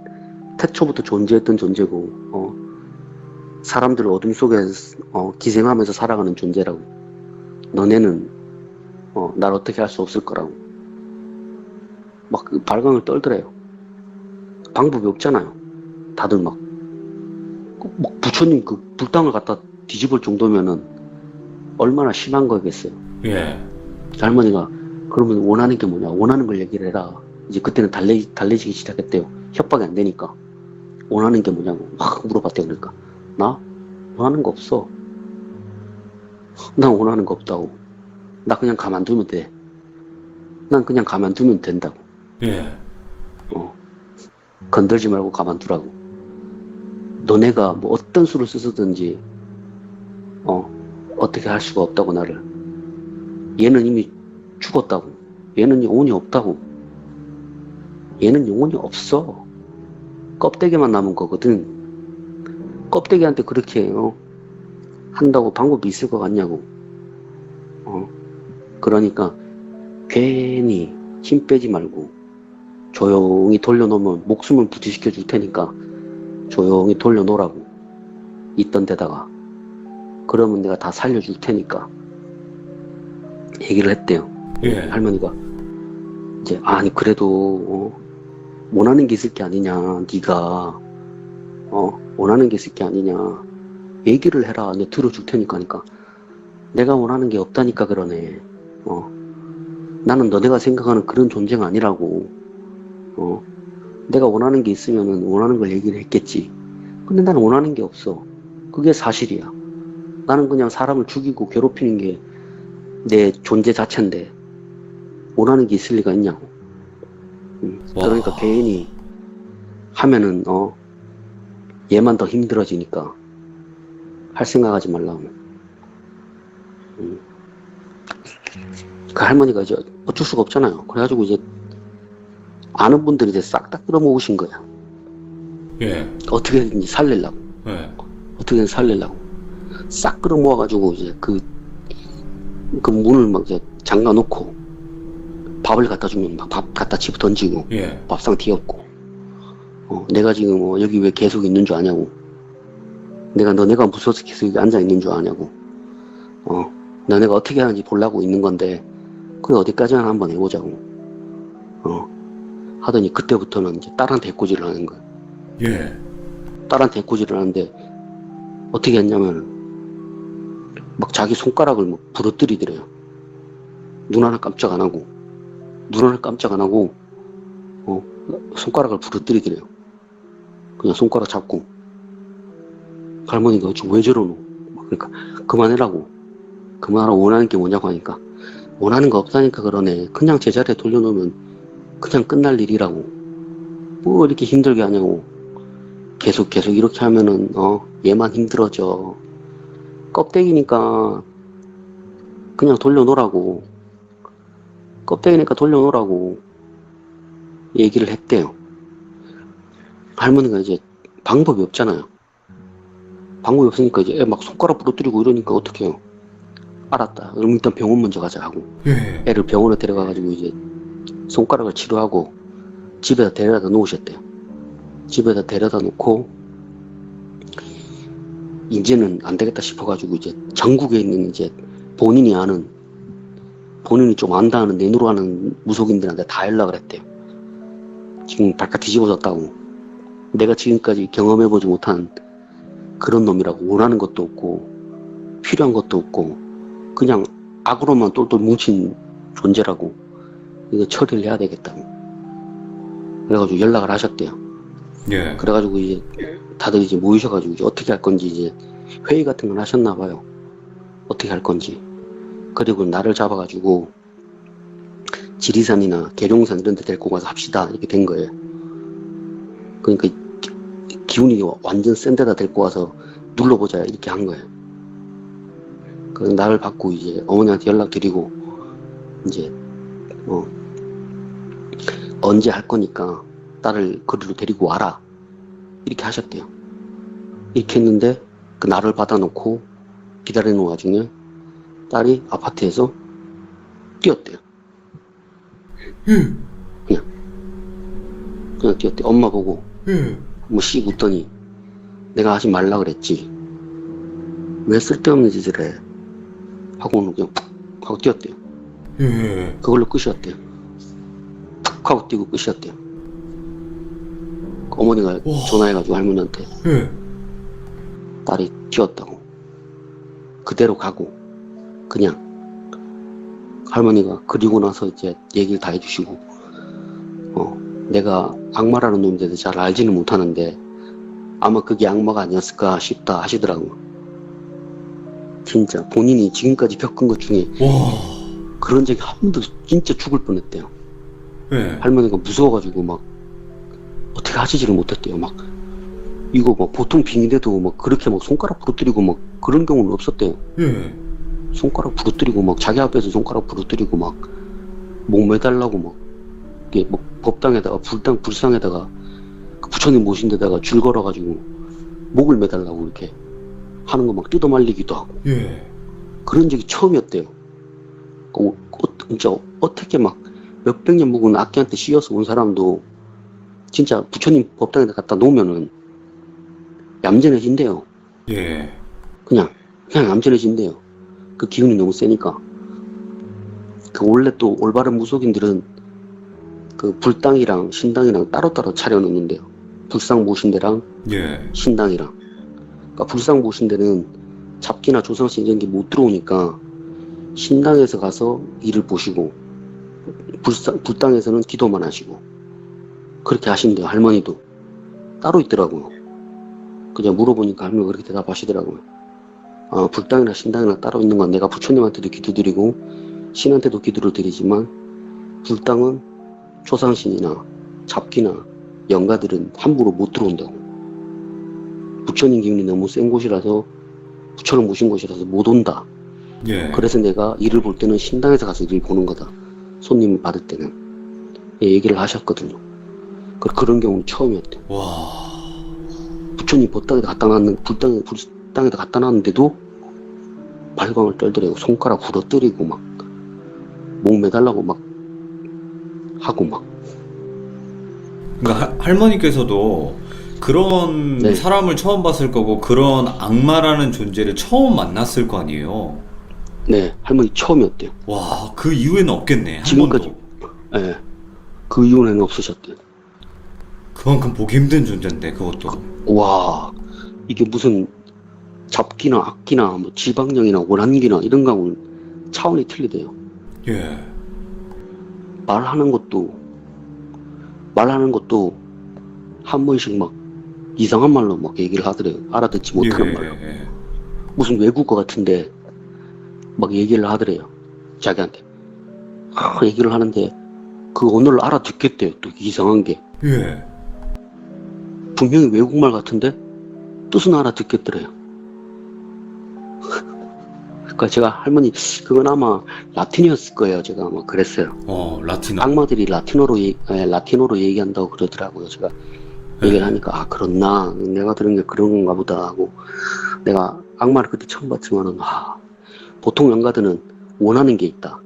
태초부터 존재했던 존재고 사람들 어둠 속에 기생하면서 살아가는 존재라고. 너네는 날 어떻게 할 수 없을 거라고. 막 그 발광을 떨더래요. 방법이 없잖아요. 다들 막 부처님 그 불당을 갖다 뒤집을 정도면은 얼마나 심한 거겠어요. 예. 할머니가 그러면 원하는 게 뭐냐? 원하는 걸 얘기를 해라. 이제 그때는 달래지기 시작했대요. 협박이 안 되니까. 원하는 게 뭐냐고 막 물어봤대요. 그러니까 나 원하는 거 없어. 난 원하는 거 없다고. 나 그냥 가만두면 돼. 난 그냥 가만두면 된다고. 예. 건들지 말고 가만두라고. 너네가 뭐 어떤 수를 쓰든지 어떻게 할 수가 없다고. 나를. 얘는 이미 죽었다고. 얘는 영혼이 없다고. 얘는 영혼이 없어. 껍데기만 남은 거거든. 껍데기한테 그렇게 한다고 방법이 있을 것 같냐고. 그러니까 괜히 힘 빼지 말고 조용히 돌려놓으면 목숨을 부지시켜 줄 테니까 조용히 돌려놓으라고. 있던 데다가. 그러면 내가 다 살려줄 테니까 얘기를 했대요. 예. 할머니가 이제 아니 그래도 원하는 게 있을 게 아니냐. 네가 원하는 게 있을 게 아니냐. 얘기를 해라. 내가 들어줄 테니까. 하니까 내가 원하는 게 없다니까 그러네. 나는 너네가 생각하는 그런 존재가 아니라고. 내가 원하는 게 있으면은 원하는 걸 얘기를 했겠지. 근데 나는 원하는 게 없어. 그게 사실이야. 나는 그냥 사람을 죽이고 괴롭히는 게 내 존재 자체인데 원하는 게 있을 리가 있냐고. 그러니까 와. 괜히 하면은 얘만 더 힘들어지니까 할 생각하지 말라고. 그 할머니가 이제 어쩔 수가 없잖아요. 그래가지고 이제 아는 분들이 이제 싹 다 끌어모으신 거야. 예. 어떻게든지 살리려고. 예. 어떻게든 살리려고. 싹 끌어모아가지고 이제 그 문을 막 이제 잠가 놓고 밥을 갖다 주면 막 밥 갖다 집어 던지고 예. 밥상 뒤엎고 내가 지금 여기 왜 계속 있는 줄 아냐고. 너네가 무서워서 계속 여기 앉아 있는 줄 아냐고. 너네가 어떻게 하는지 보려고 있는 건데 그게 어디까지나 한번 해보자고. 하더니 그때부터는 이제 딸한테 해코지를 하는 거야. 예. 딸한테 해코지를 하는데 어떻게 했냐면 막 자기 손가락을 막 부러뜨리더래요. 눈 하나 깜짝 안 하고 손가락을 부러뜨리더래요. 그냥 손가락 잡고. 할머니가 지금 왜 저러노? 그러니까 그만하라고 원하는 게 뭐냐고 하니까 원하는 거 없다니까 그러네. 그냥 제자리에 돌려놓으면 그냥 끝날 일이라고. 뭐 이렇게 힘들게 하냐고. 계속 이렇게 하면은 얘만 힘들어져. 껍데기니까 그냥 돌려놓으라고. 껍데기니까 돌려놓으라고 얘기를 했대요. 할머니가 이제 방법이 없잖아요. 방법이 없으니까 이제 애 막 손가락 부러뜨리고 이러니까 어떡해요. 알았다. 그럼 일단 병원 먼저 가자 하고 예. 애를 병원에 데려가가지고 이제 손가락을 치료하고 집에다 데려다 놓으셨대요. 집에다 데려다 놓고 이제는 안 되겠다 싶어가지고 이제 전국에 있는 이제 본인이 좀 안다는 내노로 하는 무속인들한테 다 연락을 했대요. 지금 발칵 뒤집어졌다고. 내가 지금까지 경험해보지 못한 그런 놈이라고. 원하는 것도 없고 필요한 것도 없고 그냥 악으로만 똘똘 뭉친 존재라고. 이거 처리를 해야 되겠다고. 그래가지고 연락을 하셨대요. 예. 그래가지고 이제 다들 이제 모이셔가지고 이제 어떻게 할 건지 이제 회의 같은 걸 하셨나 봐요. 어떻게 할 건지. 그리고 나를 잡아가지고 지리산이나 계룡산 이런 데 데리고 가서 합시다. 이렇게 된 거예요. 그러니까 기운이 완전 센 데다 데리고 와서 눌러보자. 이렇게 한 거예요. 그래서 나를 받고 이제 어머니한테 연락드리고 이제 언제 할 거니까 딸을 거리로 데리고 와라. 이렇게 하셨대요. 이렇게 했는데 그 나를 받아놓고 기다리는 와중에 딸이 아파트에서 뛰었대요. 그냥 뛰었대. 엄마 보고 뭐 씩 웃더니 내가 하지 말라 그랬지. 왜 쓸데없는 짓을 해. 하고는 그냥 푹 하고 뛰었대요. 그걸로 끝이었대요. 푹 하고 뛰고 끝이었대요. 어머니가 전화해가지고 할머니한테 딸이 튀었다고. 그대로 가고 그냥 할머니가 그리고 나서 이제 얘기를 다 해주시고 내가 악마라는 놈에 대해서 잘 알지는 못하는데 아마 그게 악마가 아니었을까 싶다 하시더라고. 진짜 본인이 지금까지 겪은 것 중에 그런 적이 한 번도 진짜 죽을 뻔했대요. 할머니가 무서워가지고 막 어떻게 하지를 못했대요. 막 이거 막 보통 빙의돼도 막 그렇게 막 손가락 부러뜨리고 막 그런 경우는 없었대요. 손가락 부러뜨리고 막 자기 앞에서 손가락 부러뜨리고 막 목 매달라고 막 이게 뭐 법당에다가 불상에다가 그 부처님 모신 데다가 줄 걸어가지고 목을 매달라고 이렇게 하는 거 막 뜯어 말리기도 하고 그런 적이 처음이었대요. 진짜 어떻게 막 몇백 년 묵은 악기한테 씌어서 온 사람도 진짜 부처님 법당에다 갖다 놓으면은 얌전해진대요. 그냥 얌전해진대요. 그 기운이 너무 세니까. 그 원래 또 올바른 무속인들은 그 불당이랑 신당이랑 따로따로 차려놓는데요. 불상 모신 데랑 신당이랑. 그러니까 불상 모신 데는 잡기나 조상신 이런 게 못 들어오니까 신당에서 가서 일을 보시고 불당에서는 기도만 하시고 그렇게 하신대요. 할머니도 따로 있더라고요. 그냥 물어보니까 할머니가 그렇게 대답하시더라고요. 아, 불당이나 신당이나 따로 있는 건 내가 부처님한테도 기도드리고 신한테도 기도를 드리지만 불당은 조상신이나 잡기나 영가들은 함부로 못 들어온다고. 부처님 기운이 너무 센 곳이라서 부처를 모신 곳이라서 못 온다. 그래서 내가 일을 볼 때는 신당에서 가서 일을 보는 거다. 손님을 받을 때는. 얘기를 하셨거든요. 그런 경우는 처음이었대요. 부처님 법당에다 갖다 놨는 불당에다 갖다 놨는데도 발광을 떨더래요. 손가락 부러뜨리고 막 목 매달라고 막 하고 막. 그러니까 할머니께서도 그런 사람을 처음 봤을 거고 그런 악마라는 존재를 처음 만났을 거 아니에요. 네, 할머니 처음이었대요. 그 이후에는 없겠네. 지금까지. 네, 그 이후에는 없으셨대요. 그만큼 보기 힘든 존재인데 그것도. 이게 무슨 잡기나 악기나 뭐 지방령이나 원한기나 이런 거하고는 차원이 틀리대요. 말하는 것도 한 번씩 막 이상한 말로 막 얘기를 하더래요. 알아듣지 못하는 말로. 무슨 외국어 같은데 막 얘기를 하더래요. 자기한테. 얘기를 하는데 그 언어를 알아듣겠대요. 또 이상한 게. 분명히 외국말 같은데 뜻은 알아듣겠더래요. 그러니까 제가 할머니 그건 아마 라틴이었을 거예요. 제가 아마 그랬어요. 라틴어. 악마들이 라틴어로 얘기한다고 그러더라고요. 제가 얘기를 하니까 그렇나 내가 들은 게 그런 건가 보다 하고 내가 악마를 그때 처음 봤지만은 보통 영가들은 원하는 게 있다.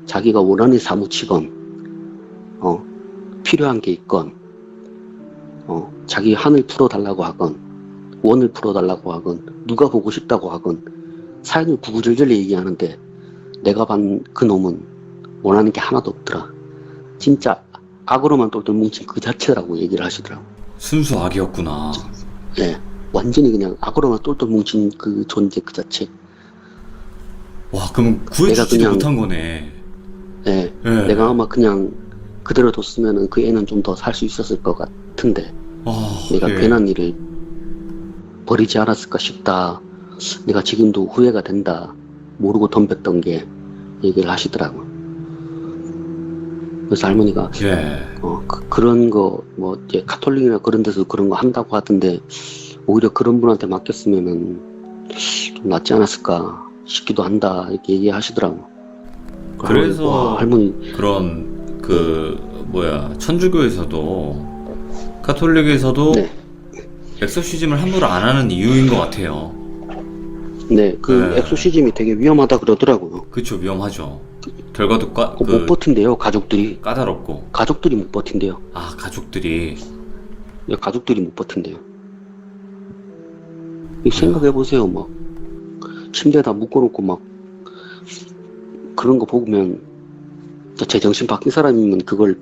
자기가 원한이 사무치건 필요한 게 있건 자기 한을 풀어달라고 하건 원을 풀어달라고 하건 누가 보고 싶다고 하건 사연을 구구절절 얘기하는데 내가 본 그 놈은 원하는 게 하나도 없더라. 진짜 악으로만 똘똘 뭉친 그 자체라고 얘기를 하시더라고. 순수 악이었구나. 네, 완전히 그냥 악으로만 똘똘 뭉친 그 존재 그 자체. 그럼 구해주지도 못한 거네. 예, 예. 내가 아마 그냥 그대로 뒀으면은 그 애는 좀 더 살 수 있었을 것 같은데 내가 예. 괜한 일을 버리지 않았을까 싶다. 내가 지금도 후회가 된다. 모르고 덤볐던 게 얘기를 하시더라고. 그래서 할머니가 예. 그런 거 뭐 이제 카톨릭이나 그런 데서 그런 거 한다고 하던데 오히려 그런 분한테 맡겼으면은 좀 낫지 않았을까 싶기도 한다 이렇게 얘기하시더라고. 그래서 와, 할머니 그런 천주교에서도 카톨릭에서도 네. 엑소시즘을 함부로 안 하는 이유인 것 같아요. 네, 그 네. 엑소시즘이 되게 위험하다 그러더라고요. 그쵸, 위험하죠. 결과도 못 버틴대요, 가족들이. 까다롭고. 가족들이 못 버틴대요. 아, 가족들이. 네, 가족들이 못 버틴대요. 생각해보세요, 막. 침대에다 묶어놓고 막, 그런 거 보면, 제정신 바뀐 사람이면 그걸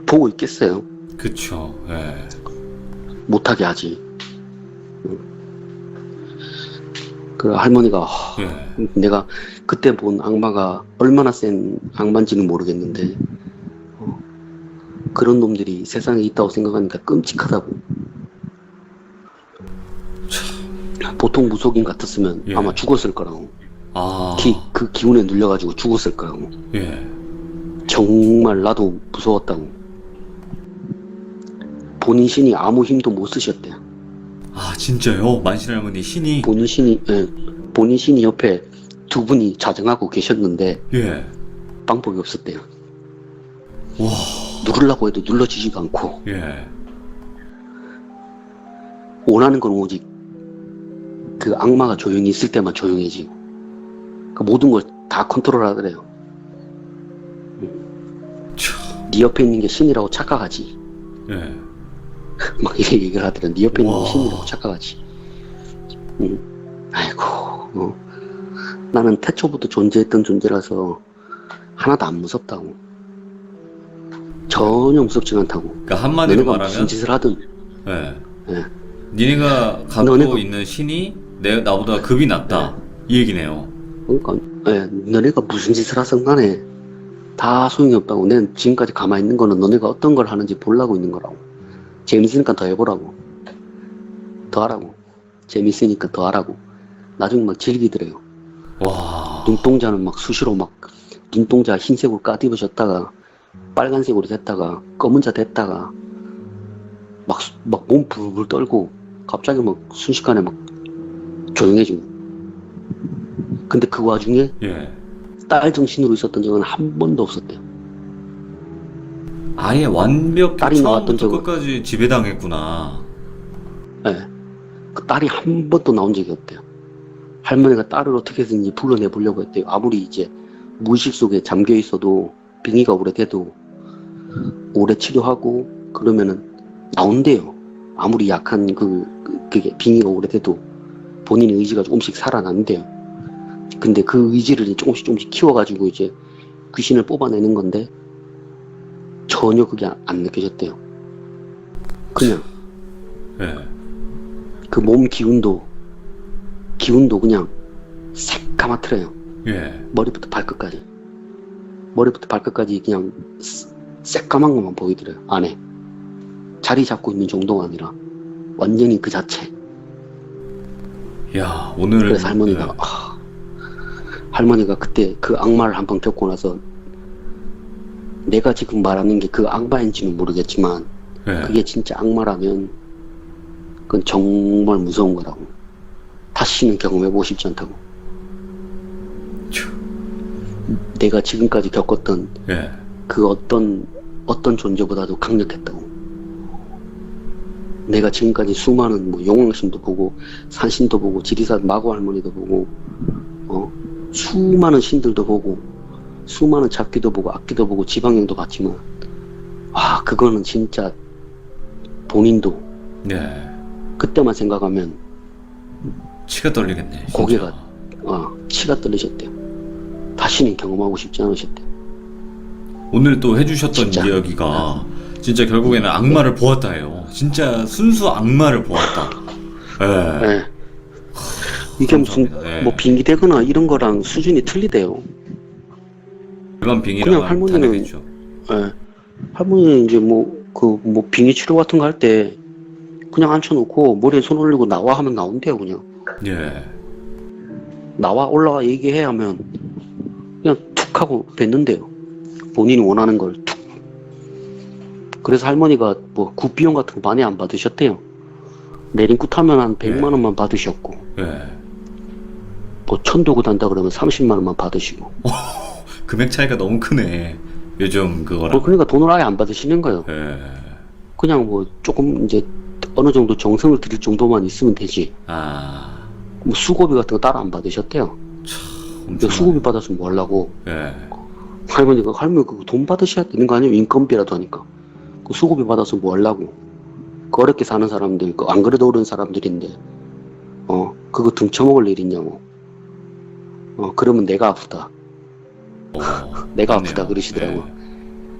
보고 있겠어요. 그쵸, 예. 못하게 하지. 그 할머니가, 예. 내가 그때 본 악마가 얼마나 센 악마인지는 모르겠는데, 그런 놈들이 세상에 있다고 생각하니까 끔찍하다고. 보통 무속인 같았으면 예. 아마 죽었을 거라고. 아. 그 기운에 눌려가지고 죽었을 거라고. 예. 정말 나도 무서웠다고. 본인 신이 아무 힘도 못 쓰셨대요. 아, 진짜요? 만신 할머니 신이? 본인 신이 옆에 두 분이 자정하고 계셨는데 예. 방법이 없었대요. 와. 누르려고 해도 눌러지지가 않고 예. 원하는 건 오직 그 악마가 조용히 있을 때만 조용해지고 그 모든 걸 다 컨트롤하더래요. 네 옆에 있는 게 신이라고 착각하지. 예. 막 이렇게 얘기를 하더래. 네 옆에 있는 게 와. 신이라고 착각하지. 아이고. 나는 태초부터 존재했던 존재라서 하나도 안 무섭다고. 전혀 무섭지 않다고. 그러니까 한마디로 너네가 말하면 무슨 짓을 하든. 예. 예. 니네가 갖고 너네가- 있는 신이 나보다 급이 낮다. 이 얘기네요. 그러니까 너네가 무슨 짓을 하든 간에 다 소용이 없다고. 난 지금까지 가만히 있는 거는 너네가 어떤 걸 하는지 보려고 있는 거라고. 재밌으니까 더 해보라고. 더 하라고. 재밌으니까 더 하라고. 나중에 막 즐기더래요. 와. 눈동자는 막 수시로 막 눈동자 흰색으로 까뒤어졌다가 빨간색으로 됐다가 검은 자 됐다가 막 몸 불불 떨고 갑자기 막 순식간에 막 조용해지고. 근데 그 와중에 예. 딸 정신으로 있었던 적은 한 번도 없었대요. 아예 완벽히 딸이 나왔던 처음부터 적은- 끝까지 지배당했구나. 예. 그 딸이 한 번도 나온 적이 없대요. 할머니가 딸을 어떻게든지 불러내 보려고 했대요. 아무리 이제 무의식 속에 잠겨 있어도 빙의가 오래돼도 오래 치료하고 그러면은 나온대요. 아무리 약한 그게 빙의가 오래돼도 본인의 의지가 조금씩 살아난대요. 근데 그 의지를 조금씩 키워가지고 이제 귀신을 뽑아내는 건데 전혀 그게 안 느껴졌대요. 그냥 예. 그 몸 기운도 그냥 새까맣더래요. 예. 머리부터 발끝까지 그냥 새까만 것만 보이더래요. 안에 자리 잡고 있는 정도가 아니라 완전히 그 자체. 야, 오늘 그래서 할머니가 할머니가 그때 그 악마를 한번 겪고 나서 내가 지금 말하는 게 그 악마인지는 모르겠지만 예. 그게 진짜 악마라면 그건 정말 무서운 거라고. 다시는 경험해보고 싶지 않다고. 내가 지금까지 겪었던 예. 그 어떤 존재보다도 강력했다고. 내가 지금까지 수많은 뭐 용왕신도 보고 산신도 보고 지리산 마고 할머니도 보고 수많은 신들도 보고 수많은 잡기도 보고 악기도 보고 지방령도 봤지만 그거는 진짜 본인도 예. 그때만 생각하면 치가 떨리겠네. 진짜. 고개가 치가 떨리셨대요. 다시는 경험하고 싶지 않으셨대요. 오늘 또 해주셨던 진짜. 이야기가 진짜 결국에는 악마를 보았다예요. 진짜 순수 악마를 보았다. 예. 예. 이게 무슨 감사합니다. 예. 뭐 빙의되거나 이런 거랑 수준이 틀리대요. 일반 그냥 빙이라고 하면 할머니는- 다르겠죠. 예. 할머니는 이제 빙의 치료 같은 거 할 때 그냥 앉혀놓고 머리에 손 올리고 나와 하면 나온대요. 그냥 예. 나와 올라와 얘기해 하면 그냥 툭 하고 뱉는데요. 본인이 원하는 걸 툭. 그래서 할머니가 뭐 굿비용 같은 거 많이 안 받으셨대요. 내린굿 하면 한 100만 원만 받으셨고, 예. 뭐 천도굿 한다 그러면 30만 원만 받으시고. 금액 차이가 너무 크네. 요즘 그거랑. 그러니까 돈을 아예 안 받으시는 거예요. 예. 그냥 뭐 조금 이제 어느 정도 정성을 들일 정도만 있으면 되지. 아. 뭐 수고비 같은 거 따로 안 받으셨대요. 근데 수고비 받았으면 뭐 하려고. 예. 할머니 그거 돈 받으셔야 되는 거 아니에요? 인건비라도 하니까. 그 수고비 받아서 뭐 하려고. 그 어렵게 사는 사람들, 안 그래도 어려운 사람들인데, 그거 등쳐먹을 일 있냐고. 그러면 내가 아프다. 내가 맞네요. 아프다 그러시더라고요. 예.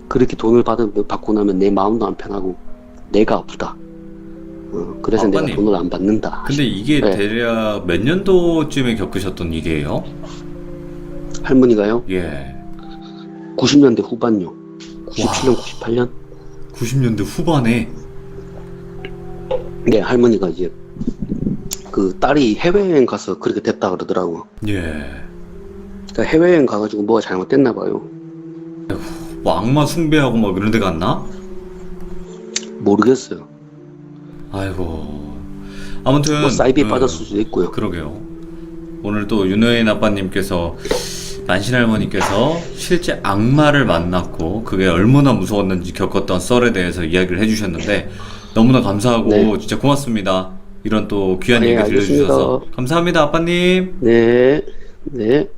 그렇게 돈을 받고 나면 내 마음도 안 편하고, 내가 아프다. 그래서 내가 아빠님. 돈을 안 받는다. 근데 이게 네. 대략 몇 년도쯤에 겪으셨던 일이에요? 할머니가요? 예. 90년대 후반요. 97년, 98년? 90년대 후반에. 네, 할머니가 이제 그 딸이 해외여행 가서 그렇게 됐다 그러더라고요. 예. 그러니까 해외여행 가가지고 뭐가 잘못됐나 봐요. 뭐 악마 숭배하고 막 이런 데 갔나? 모르겠어요. 아이고. 아무튼 뭐 사이비에 빠졌을 수도 있고요. 그러게요. 오늘 또 윤호인 아빠님께서 만신할머니께서 실제 악마를 만났고 그게 얼마나 무서웠는지 겪었던 썰에 대해서 이야기를 해주셨는데 너무나 감사하고 네. 진짜 고맙습니다. 이런 또 귀한 네, 얘기 들려주셔서 알겠습니다. 감사합니다, 아빠님. 네, 네.